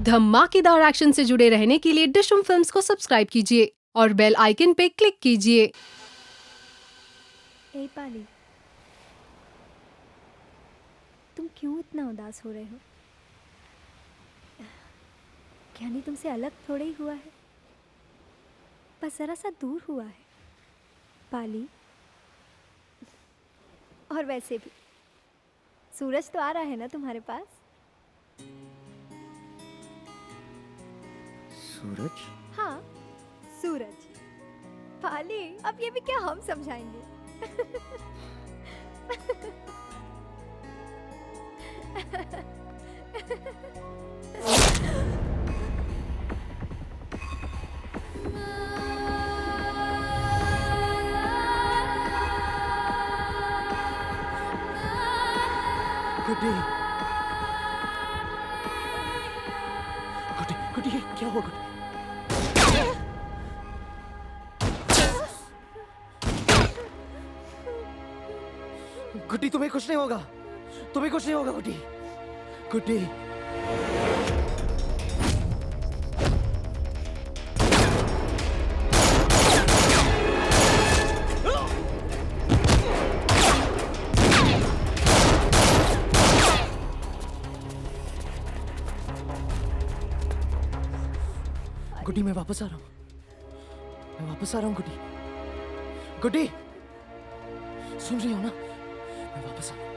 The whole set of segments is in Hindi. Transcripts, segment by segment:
धमाकेदार एक्शन से जुड़े रहने के लिए डिशम फिल्म्स को सब्सक्राइब कीजिए और बेल आइकन पे क्लिक कीजिए। ए पाली, तुम क्यों इतना उदास हो रहे हो? ज्ञानी तुमसे अलग थोड़े ही हुआ है, बस जरा सा दूर हुआ है पाली। और वैसे भी सूरज तो आ रहा है ना तुम्हारे पास। सूरज? हाँ, सूरज। पाली, अब ये भी क्या हम समझाएंगे? गुड्डी, गुड्डी, गुड्डी, ये क्या हुआ गुड्डी? गुड्डी, तुम्हें कुछ नहीं होगा, तुम्हें कुछ नहीं होगा गुड्डी, गुड्डी। गुड्डी, मैं वापस आ रहा हूँ, मैं वापस आ रहा हूँ गुड्डी, गुड्डी, सुन रही हो ना? मैं वापस आ रहा हूँ।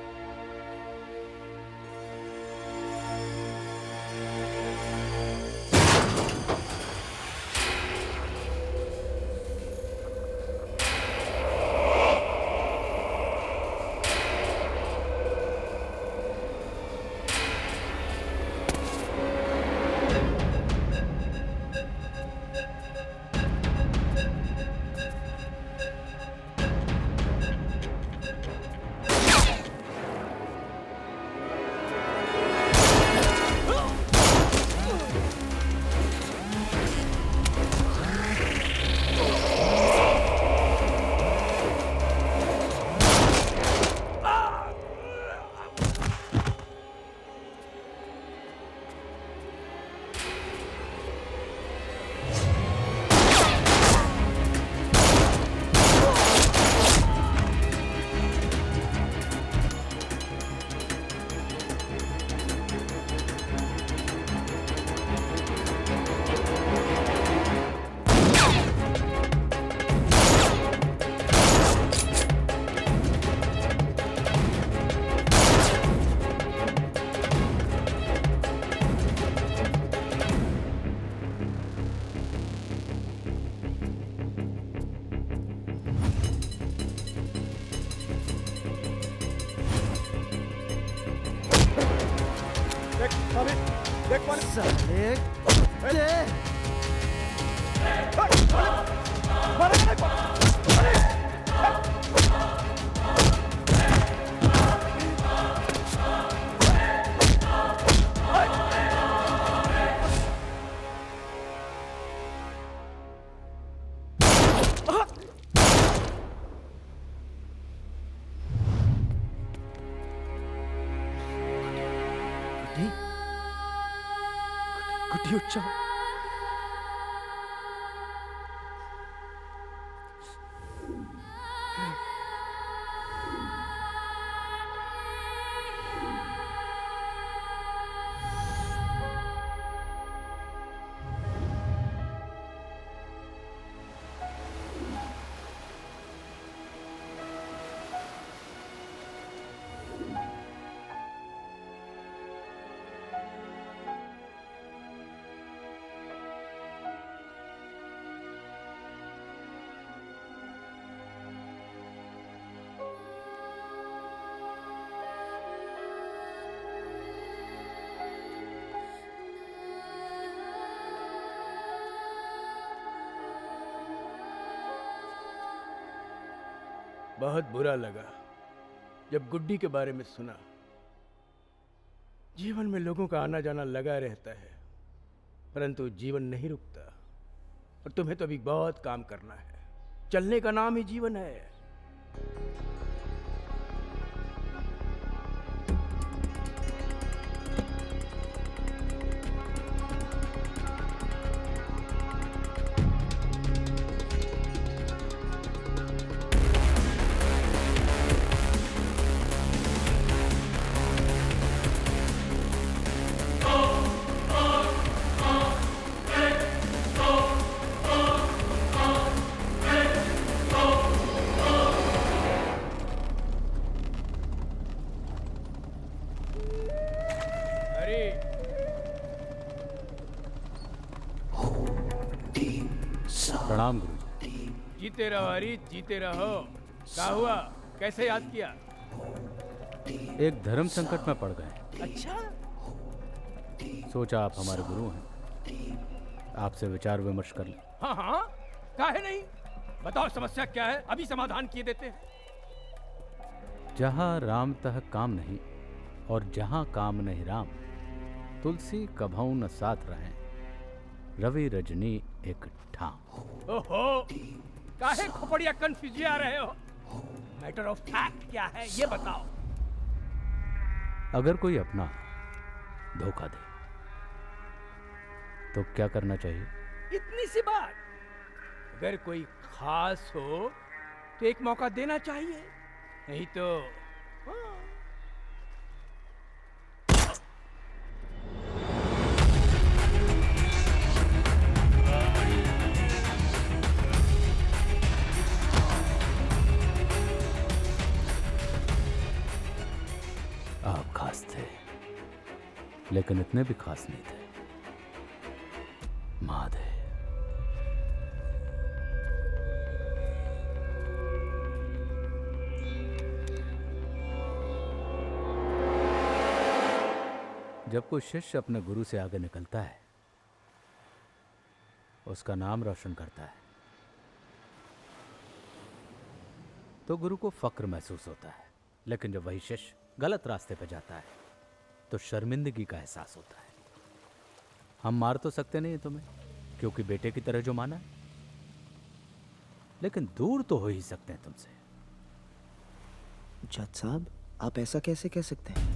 गुड्डी, उठ जाओ। बहुत बुरा लगा जब गुड्डी के बारे में सुना। जीवन में लोगों का आना जाना लगा रहता है, परंतु जीवन नहीं रुकता और तुम्हें तो अभी बहुत काम करना है। चलने का नाम ही जीवन है। प्रणाम गुरु। जीते रहो हरी, जीते रहो। क्या हुआ, कैसे याद किया? एक धर्म संकट में पड़ गए। अच्छा, सोचा आप हमारे गुरु हैं, आपसे विचार विमर्श कर लें। हाँ हाँ, काहे नहीं, बताओ समस्या क्या है, अभी समाधान किए देते हैं। जहाँ राम तह काम नहीं और जहाँ काम नहीं राम, तुलसी कभऊ न साथ रहें, रवि रजनी एक ठाम। ओहो, काहे खोपड़िया कंफ्यूजिया रहे हो? मैटर ऑफ फैक्ट क्या है ये बताओ। अगर कोई अपना धोखा दे तो क्या करना चाहिए? इतनी सी बात, अगर कोई खास हो तो एक मौका देना चाहिए, नहीं तो हाँ। आप खास थे, लेकिन इतने भी खास नहीं थे। महादेव। जब कोई शिष्य अपने गुरु से आगे निकलता है, उसका नाम रोशन करता है, तो गुरु को फक्र महसूस होता है। लेकिन जब वही शिष्य गलत रास्ते पर जाता है तो शर्मिंदगी का एहसास होता है। हम मार तो सकते नहीं तुम्हें, क्योंकि बेटे की तरह जो माना है, लेकिन दूर तो हो ही सकते हैं तुमसे। जज साहब, आप ऐसा कैसे कह सकते हैं?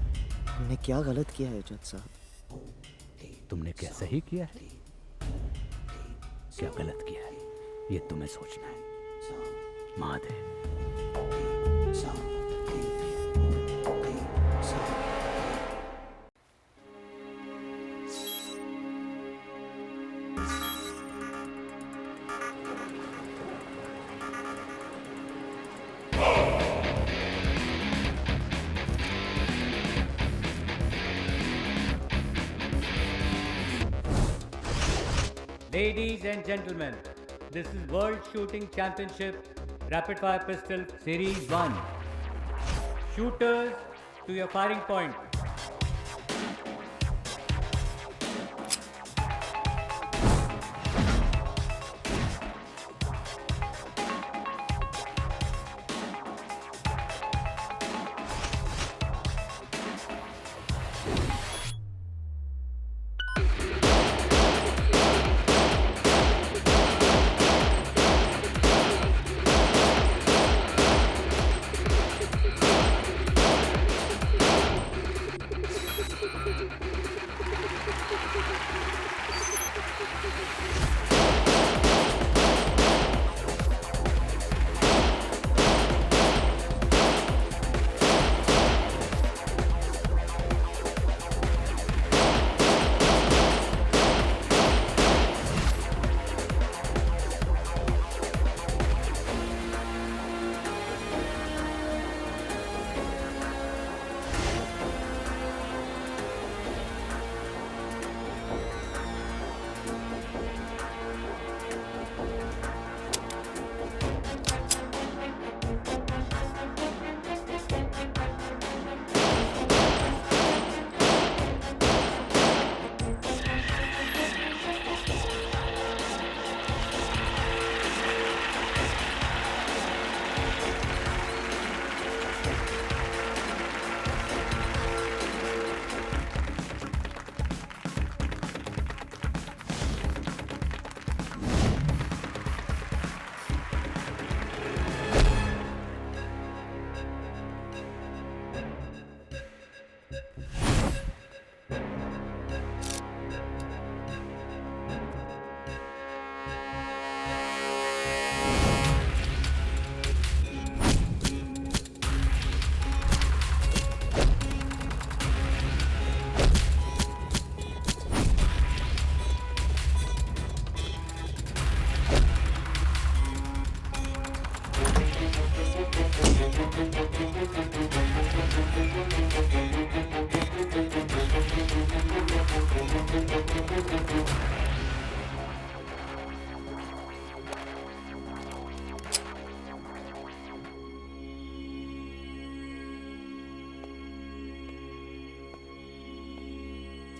हमने क्या गलत किया है जज साहब? तुमने क्या सही किया है, क्या गलत किया है, ये तुम्हें सोचना है। Mahadev. Ladies and gentlemen, this is World Shooting Championship Rapid Fire Pistol Series 1. Shooters, to your firing point.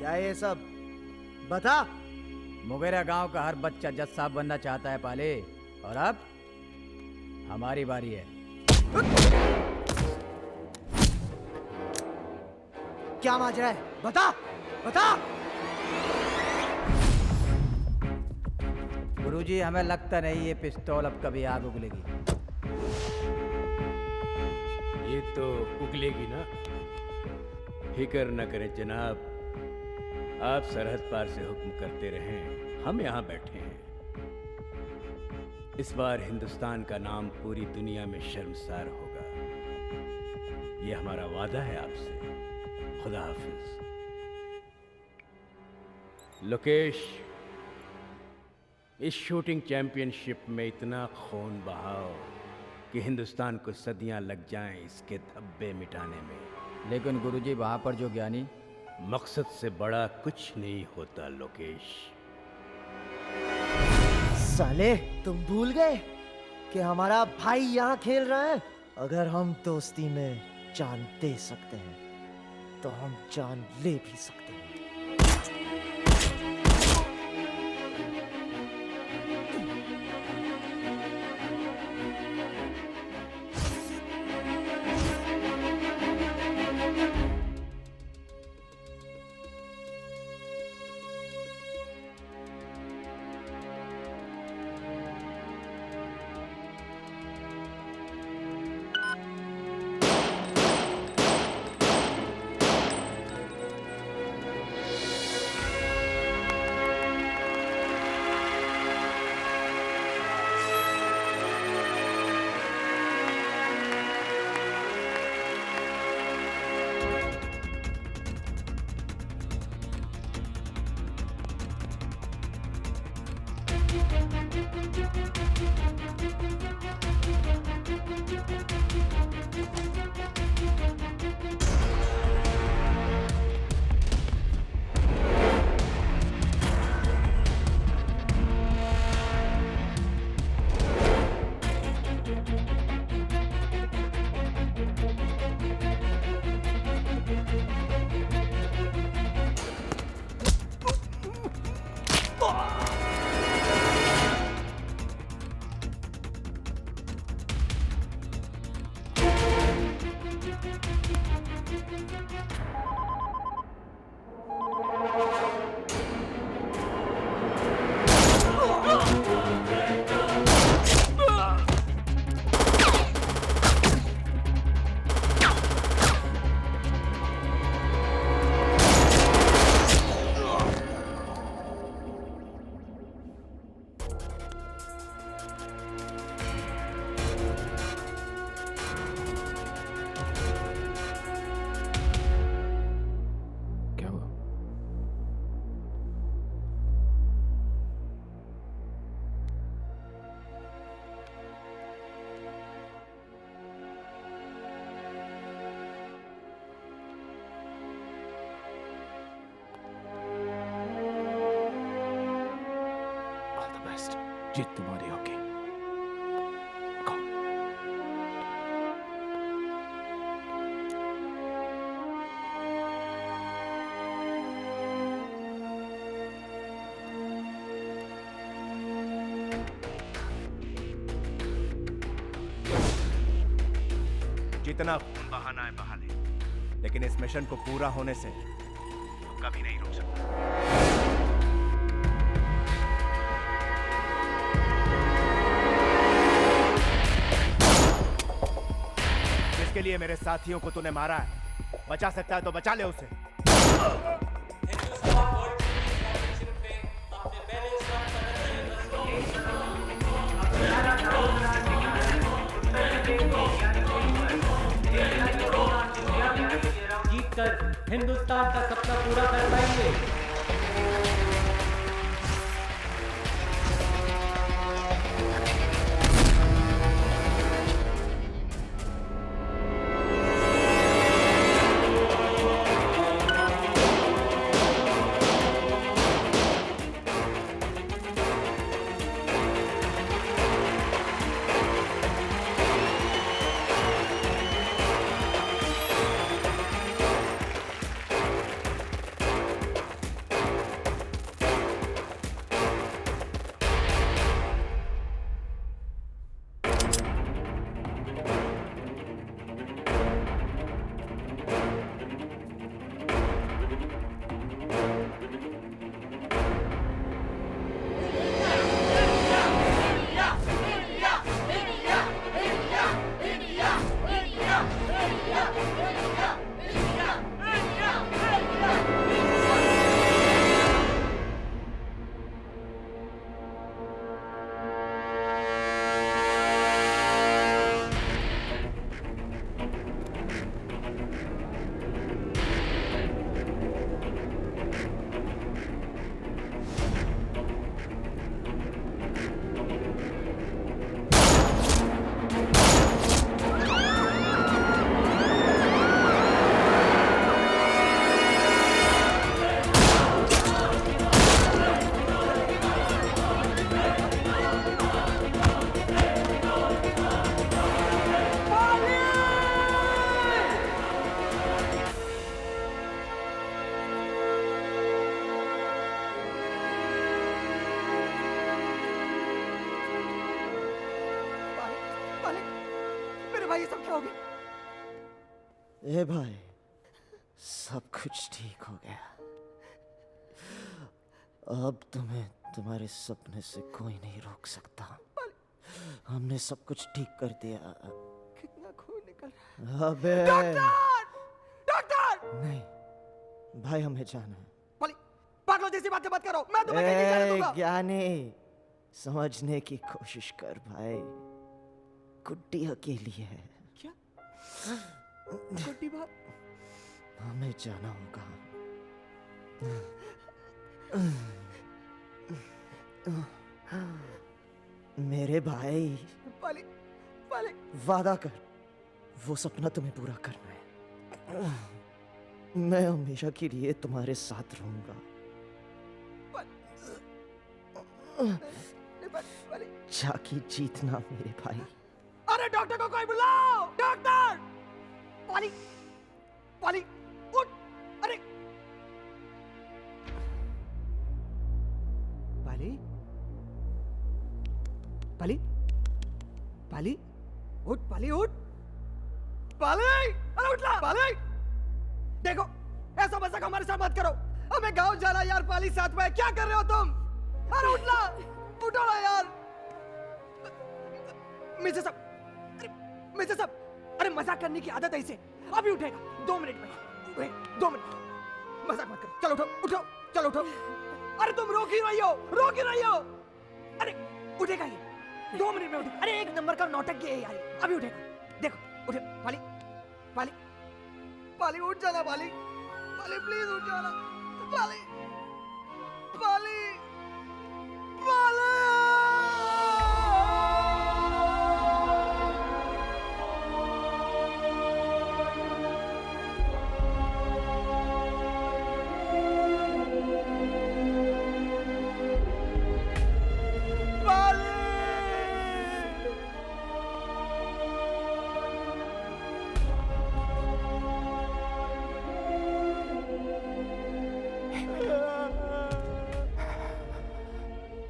क्या ये सब? बता। मुगेरा गांव का हर बच्चा जज साहब बनना चाहता है पाले, और अब हमारी बारी है। क्या माजरा है? बता, बता। गुरुजी, हमें लगता नहीं ये पिस्तौल अब कभी आग उगलेगी। ये तो उगलेगी ना। फिक्र न करें जनाब, आप सरहद पार से हुक्म करते रहें, हम यहाँ बैठे हैं। इस बार हिंदुस्तान का नाम पूरी दुनिया में शर्मसार होगा, ये हमारा वादा है आपसे। खुदा हाफिज। लोकेश, इस शूटिंग चैंपियनशिप में इतना खून बहाओ कि हिंदुस्तान को सदियां लग जाएं इसके धब्बे मिटाने में। लेकिन गुरुजी, वहां पर जो ज्ञानी, मकसद से बड़ा कुछ नहीं होता लोकेश। साले, तुम भूल गए कि हमारा भाई यहाँ खेल रहा है? अगर हम दोस्ती में जान दे सकते हैं तो हम जान ले भी सकते हैं। जीत तुम्हारी होगी। जितना खून बहाना है बहा ले, लेकिन इस मिशन को पूरा होने से कभी नहीं रोक सकता। जिसके लिए मेरे साथियों को तूने मारा है, बचा सकता है तो बचा ले उसे। जीतकर हिंदुस्तान का सपना पूरा कर पाएंगे। जाओगे? ए भाई, सब कुछ ठीक हो गया। अब तुम्हें तुम्हारे सपने से कोई नहीं रोक सकता। हमने सब कुछ ठीक कर दिया। कितना खून निकल रहा अबे है। डॉक्टर! डॉक्टर! नहीं भाई, हमें जाना है। पाली, पागलों जैसी बातें मत करो। मैं तुम्हें कहीं नहीं जाने दूंगा। ज्ञानी, समझने की कोशिश कर भाई। गुड्डी अकेली है। क्या? गुड्डी बात? हमें जाना होगा। मेरे भाई, पाली, पाली। वादा कर, वो सपना तुम्हें पूरा करना है। मैं हमेशा के लिए तुम्हारे साथ रहूंगा। पाली। जाके जीतना मेरे भाई। अरे डॉक्टर को कोई बुलाओ! डॉक्टर! पाली, पाली, उठ! अरे पाली, पाली, पाली, उठ पाली, उठ! पाली! अरे उठ ला! पाली! देखो, ऐसा मजाक हमारे साथ मत करो। हमें गांव जाना यार। पाली साथ में है। क्या कर रहे हो तुम? अरे उठ ला! उठो ना यार! मिर्जा साहब, मिर्जा साहब, अरे मजाक करने की आदत है इसे। अभी उठेगा 2 मिनट में। 2 मिनट, मजाक मत करो। चलो उठो, उठो, चलो उठो। अरे तुम रोक ही रही हो, रोक ही रही हो। अरे उठेगा ये 2 मिनट में उठेगा। अरे 1 नंबर का नौटंकी है यार। अभी उठेगा, देखो। उठे पाली, पाली, पाली उठ जाना। पाली, पाली प्लीज उठ जाना। पाली, पाली, पाली।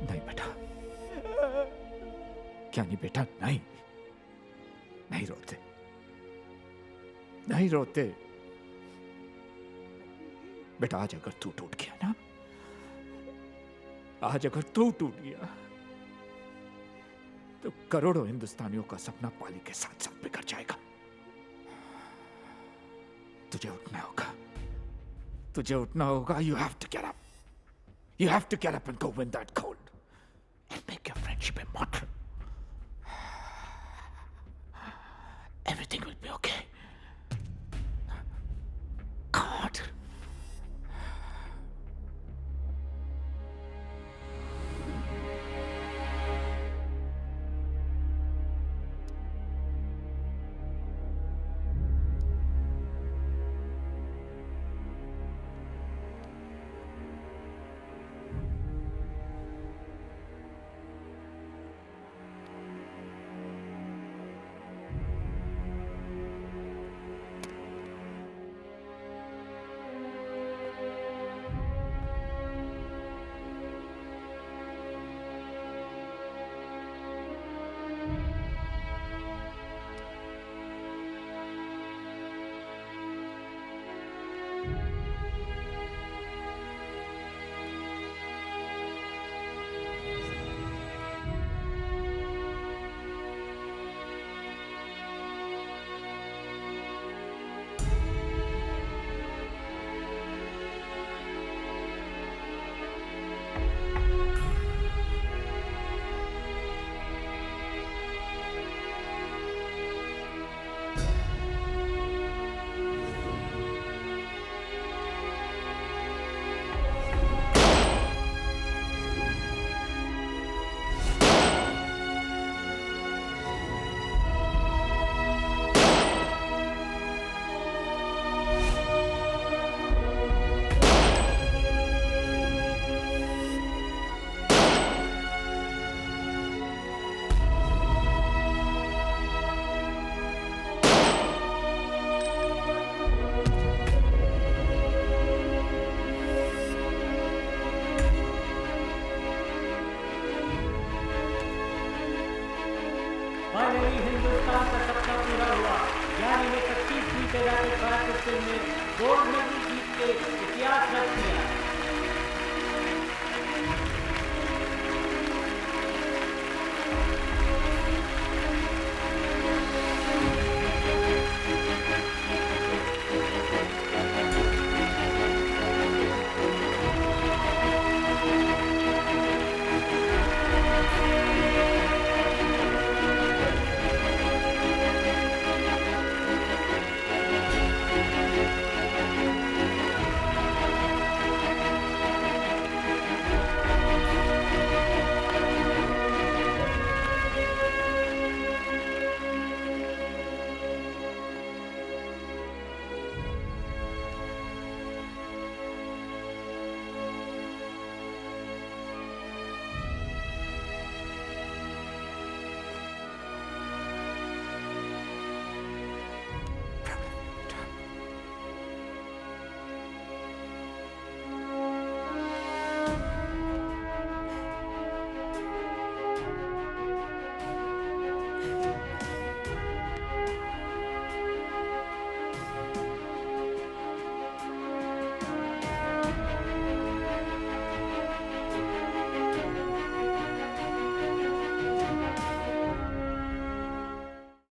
नहीं बेटा, क्या नहीं बेटा, नहीं, नहीं रोते, नहीं रोते बेटा। आज अगर तू टूट गया ना, आज अगर तू टूट गया तो करोड़ों हिंदुस्तानियों का सपना पाली के साथ साथ बिखर जाएगा। तुझे उठना होगा, तुझे उठना होगा। You have to get up. You have to get up and go win that gold and make your friendship immortal. Everything will be okay. God. Pistol में गोल्ड मेडल जीत के इतिहास रच दिया।